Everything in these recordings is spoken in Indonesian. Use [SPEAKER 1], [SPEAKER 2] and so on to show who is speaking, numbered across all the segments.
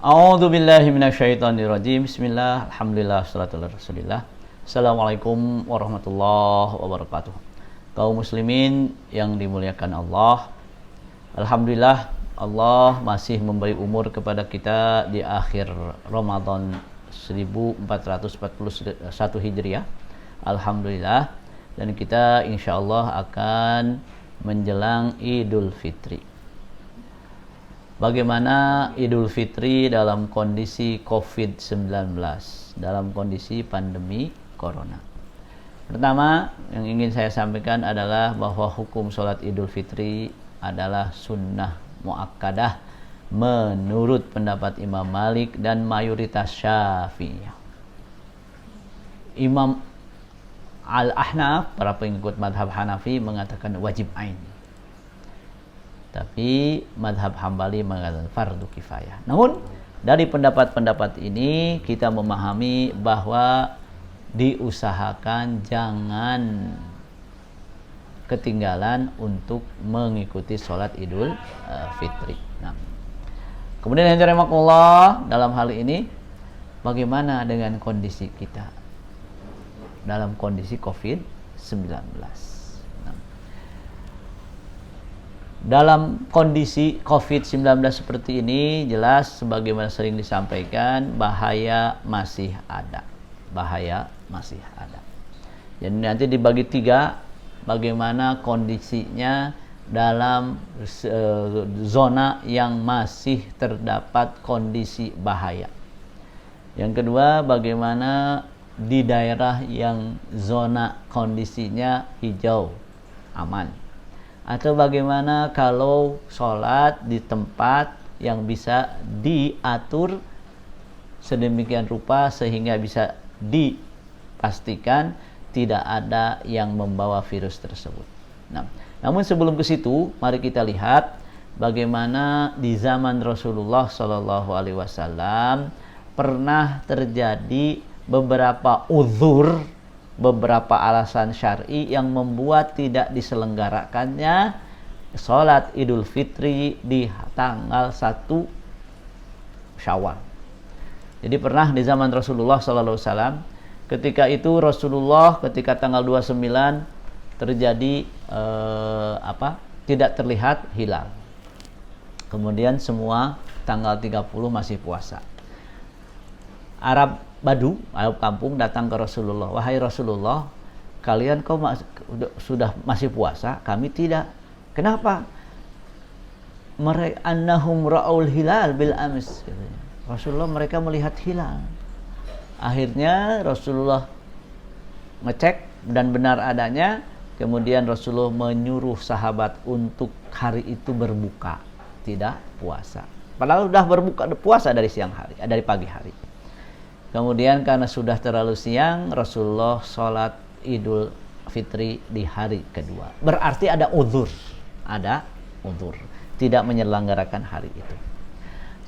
[SPEAKER 1] A'udzu billahi minasyaitonir rajim. Bismillah, alhamdulillah, shalatu ala rasulillah. Assalamualaikum warahmatullahi wabarakatuh. Kaum muslimin yang dimuliakan Allah, alhamdulillah Allah masih memberi umur kepada kita di akhir Ramadan 1441 Hijriah. Alhamdulillah, dan kita insyaallah akan menjelang Idul Fitri. Bagaimana Idul Fitri dalam kondisi COVID-19, dalam kondisi pandemi Corona? Pertama, yang ingin saya sampaikan adalah bahwa hukum sholat Idul Fitri adalah sunnah muakkadah menurut pendapat Imam Malik dan mayoritas Syafi'iyah. Imam Al-Ahnaf, para pengikut madhab Hanafi, mengatakan wajib ain. Tapi madhab Hambali mengatakan fardu kifayah. Namun dari pendapat-pendapat ini kita memahami bahwa diusahakan jangan ketinggalan untuk mengikuti sholat Idul Fitri. Nah, kemudian yang dirahmatullah, dalam hal ini bagaimana dengan kondisi kita dalam kondisi COVID-19? Dalam kondisi COVID-19 seperti ini, jelas sebagaimana sering disampaikan, bahaya masih ada. Bahaya masih ada. Jadi nanti dibagi tiga, bagaimana kondisinya dalam zona yang masih terdapat kondisi bahaya. Yang kedua, bagaimana di daerah yang zona kondisinya hijau, aman. Atau bagaimana kalau sholat di tempat yang bisa diatur sedemikian rupa sehingga bisa dipastikan tidak ada yang membawa virus tersebut. Nah, namun sebelum ke situ, mari kita lihat bagaimana di zaman Rasulullah SAW pernah terjadi beberapa uzur, beberapa alasan syar'i yang membuat tidak diselenggarakannya sholat Idul Fitri di tanggal 1 Syawal. Jadi pernah di zaman Rasulullah SAW, ketika itu Rasulullah ketika tanggal 29 terjadi tidak terlihat hilal. Kemudian semua tanggal 30 masih puasa. Arab kampung datang ke Rasulullah. Wahai Rasulullah, kalian sudah masih puasa, kami tidak. Kenapa? Annahum ra'ul hilal bil ams. Rasulullah, mereka melihat hilal. Akhirnya Rasulullah ngecek dan benar adanya. Kemudian Rasulullah menyuruh sahabat untuk hari itu berbuka, tidak puasa. Padahal sudah puasa dari siang hari, dari pagi hari. Kemudian karena sudah terlalu siang, Rasulullah sholat Idul Fitri di hari kedua. Berarti ada uzur, tidak menyelenggarakan hari itu.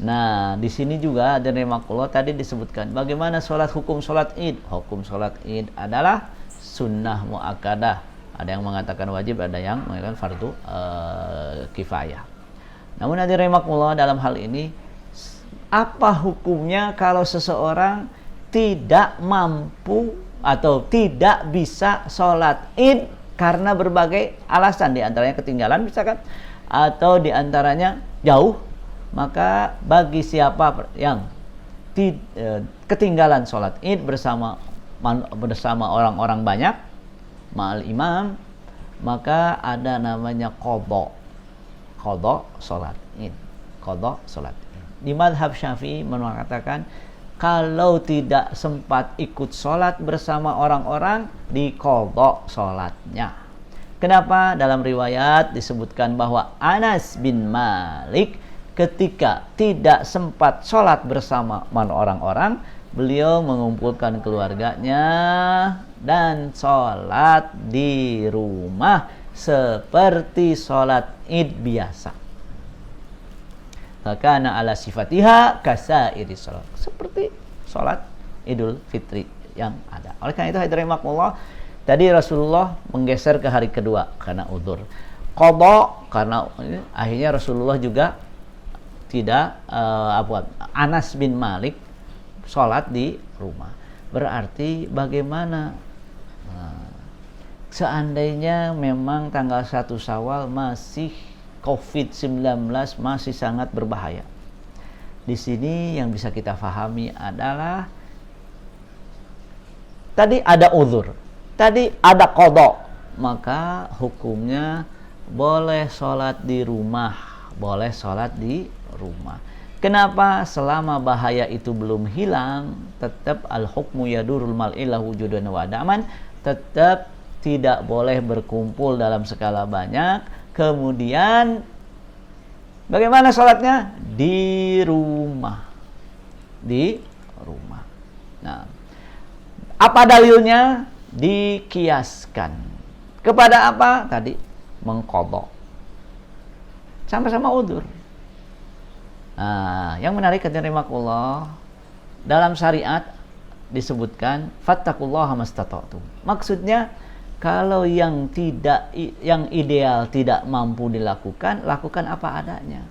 [SPEAKER 1] Nah, di sini juga ada rahmatullah tadi disebutkan bagaimana hukum sholat Id. Hukum sholat Id adalah sunnah muakkadah. Ada yang mengatakan wajib, ada yang mengatakan fardu kifayah. Namun ada rahmatullah dalam hal ini, apa hukumnya kalau seseorang tidak mampu atau tidak bisa sholat Id karena berbagai alasan, diantaranya ketinggalan misalkan, atau diantaranya jauh? Maka bagi siapa yang ketinggalan sholat Id bersama orang-orang banyak, ma'al imam, maka ada namanya qadha sholat Id. Qadha sholat Id. Di madhab Syafi'i mengatakan kalau tidak sempat ikut sholat bersama orang-orang, diqadha sholatnya. Kenapa? Dalam riwayat disebutkan bahwa Anas bin Malik ketika tidak sempat sholat bersama orang-orang, beliau mengumpulkan keluarganya dan sholat di rumah seperti sholat Id biasa. Karena ala sifatiha kasairi sholat, seperti sholat Idul Fitri yang ada. Oleh karena itu hadirin rahimakumullah, tadi Rasulullah menggeser ke hari kedua karena udzur. Qadha karena akhirnya Rasulullah juga tidak Anas bin Malik sholat di rumah. Berarti bagaimana seandainya memang tanggal 1 Syawal masih COVID-19 masih sangat berbahaya. Di sini yang bisa kita pahami adalah tadi ada uzur, tadi ada qada, maka hukumnya boleh sholat di rumah, boleh sholat di rumah. Kenapa? Selama bahaya itu belum hilang, tetap al-hukmu yadurul mal'ilah wujudan wa adaman, tetap tidak boleh berkumpul dalam skala banyak. Kemudian bagaimana sholatnya? Di rumah. Di rumah. Nah, apa dalilnya? Dikiaskan. Kepada apa? Tadi mengqadha. Sama-sama udzur. Nah, yang menarik rahimakumullah, dalam syariat disebutkan fattaqullaha mastata'tum. Maksudnya kalau yang ideal tidak mampu dilakukan, lakukan apa adanya.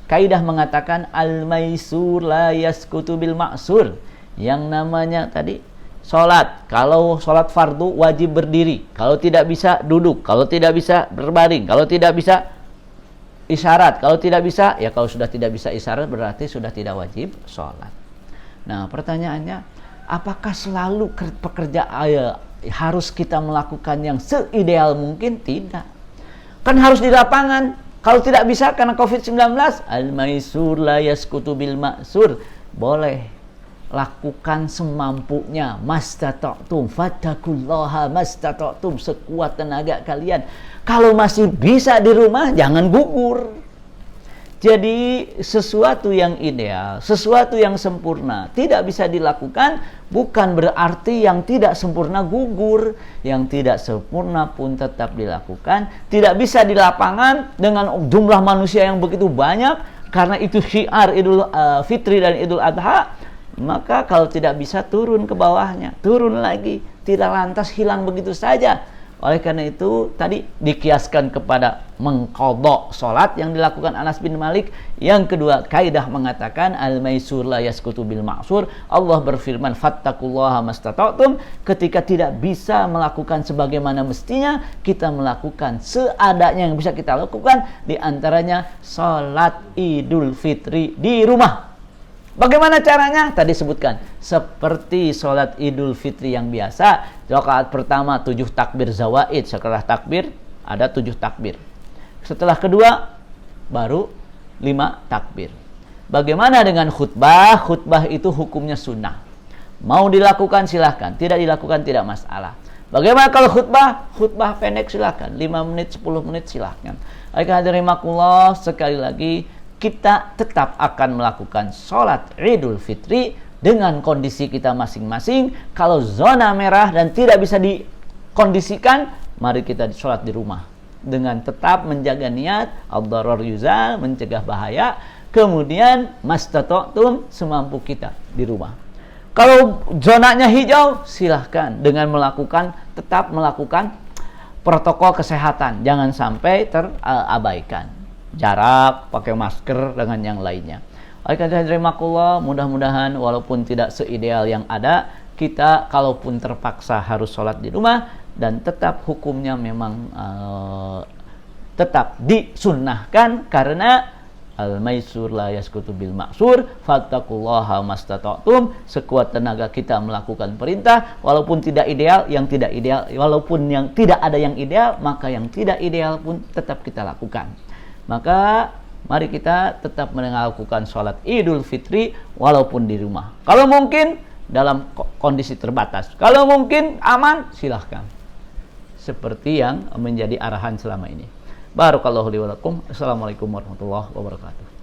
[SPEAKER 1] Kaidah mengatakan al-maisur la yaskutu bil ma'sur. Yang namanya tadi salat, kalau salat fardu wajib berdiri, kalau tidak bisa duduk, kalau tidak bisa berbaring, kalau tidak bisa isyarat, kalau tidak bisa, ya kalau sudah tidak bisa isyarat berarti sudah tidak wajib sholat. Nah, pertanyaannya, apakah selalu harus kita melakukan yang seideal mungkin? Tidak. Kan harus di lapangan. Kalau tidak bisa karena COVID-19, al-maisur la yaskutu bil ma'sur. Boleh lakukan semampunya, mastata'tum, fattaqullaha mastata'tum, sekuat tenaga kalian. Kalau masih bisa di rumah, jangan gugur. Jadi sesuatu yang ideal, sesuatu yang sempurna tidak bisa dilakukan, bukan berarti yang tidak sempurna gugur. Yang tidak sempurna pun tetap dilakukan. Tidak bisa di lapangan dengan jumlah manusia yang begitu banyak, karena itu syiar Idul Fitri dan Idul Adha. Maka kalau tidak bisa, turun ke bawahnya, turun lagi, tidak lantas hilang begitu saja. Oleh karena itu tadi dikiaskan kepada mengqadha salat yang dilakukan Anas bin Malik. Yang kedua, kaidah mengatakan al-maisur la yaskutu bil ma'sur. Allah berfirman fattaqullaha mastata'tum. Ketika tidak bisa melakukan sebagaimana mestinya, kita melakukan seadanya yang bisa kita lakukan, di antaranya salat Idul Fitri di rumah. Bagaimana caranya? Tadi sebutkan, seperti sholat Idul Fitri yang biasa. Rakaat pertama 7 takbir zawaid, setelah takbir ada 7 takbir. Setelah kedua baru 5 takbir. Bagaimana dengan khutbah? Khutbah itu hukumnya sunnah. Mau dilakukan silahkan, tidak dilakukan tidak masalah. Bagaimana kalau khutbah? Khutbah pendek silahkan, 5 menit, 10 menit silahkan. Alhamdulillah, sekali lagi kita tetap akan melakukan sholat Idul Fitri dengan kondisi kita masing-masing. Kalau zona merah dan tidak bisa dikondisikan, mari kita sholat di rumah dengan tetap menjaga niat ad-darar yuzal, mencegah bahaya. Kemudian mastata'tum, semampu kita di rumah. Kalau zonanya hijau, silahkan dengan tetap melakukan protokol kesehatan, jangan sampai terabaikan. Jarak, pakai masker, dengan yang lainnya. Alhamdulillah, mudah-mudahan walaupun tidak seideal yang ada, kita kalaupun terpaksa harus sholat di rumah, dan tetap hukumnya memang tetap disunnahkan, karena al-maisur la yaskutu bil ma'sur, fattaqullaha mastata'tum. Sekuat tenaga kita melakukan perintah, walaupun tidak ideal, walaupun yang tidak ada yang ideal, maka yang tidak ideal pun tetap kita lakukan. Maka mari kita tetap melakukan sholat Idul Fitri walaupun di rumah. Kalau mungkin dalam kondisi terbatas. Kalau mungkin aman, silahkan. Seperti yang menjadi arahan selama ini. Barakallahu li wa lakum. Assalamualaikum warahmatullahi wabarakatuh.